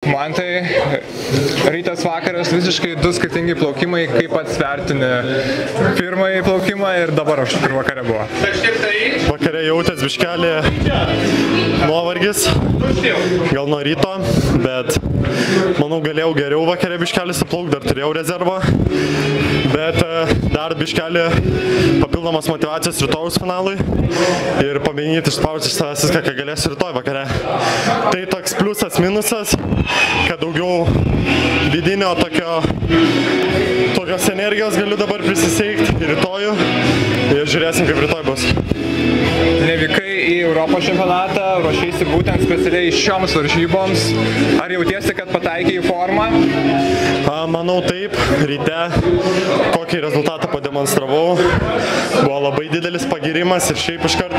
Man tai rytas vakaras visiškai du skirtingi plaukimai, kaip pats vertini pirmąjį plaukimą ir dabar kur vakare buvo. Vakare jautės biškelį nuovargis, gal nuo ryto, bet manau galėjau geriau vakare biškelį suplaukti, dar turėjau rezervą, bet dar biškelį papildomas motyvacijos rytojus finalui ir pamėginti išspausti iš savęs viską, ką galėsiu rytoj vakare. Tai toks pliusas, minusas, kad daugiau vidinio tokios energijos galiu dabar prisiseikti rytojų ir žiūrėsim, kaip rytoj bus. Nevykai į Europos čempionatą, ruošėsi būtent specialiai šioms varžyboms. Ar jautiesi, kad pataikai į formą? Manau taip, ryte kokį rezultatą pademonstravau. Buvo labai didelis pagirimas ir šiaip iškart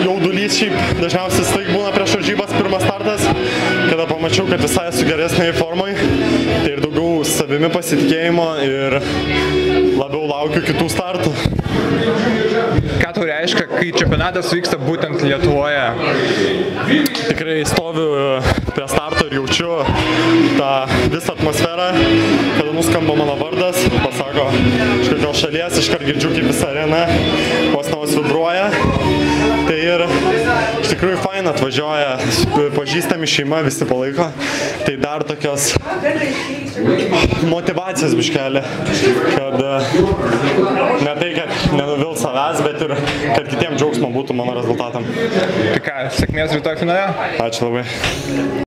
jaudulys šiaip dažniausiai staig būna prieš varžybas pirmas startas, kada pamačiau, kad visai esu geresnėje formai, tai ir daugiau savimi pasitikėjimo ir labiau laukiu kitų startų. Ką tau reiškia, kai čempionatas vyksta būtent Lietuvoje? Tikrai stoviu prie starto ir jaučiu tą visą atmosferą, kada nuskamba mano vardas, pasako iš kokios šalies, iškart girdžiu, kaip visa arena vos vibruoja. Tai ir iš tikrųjų faina atvažiuoja, pažįstami šeima, visi palaiko. Tai dar tokios motyvacijos biškelį, kad ne tai, kad nenuvil savęs, bet ir kad kitiems džiaugsmo būtų mano rezultatam. Tai ką, sėkmės rytoj finale? Ačiū labai.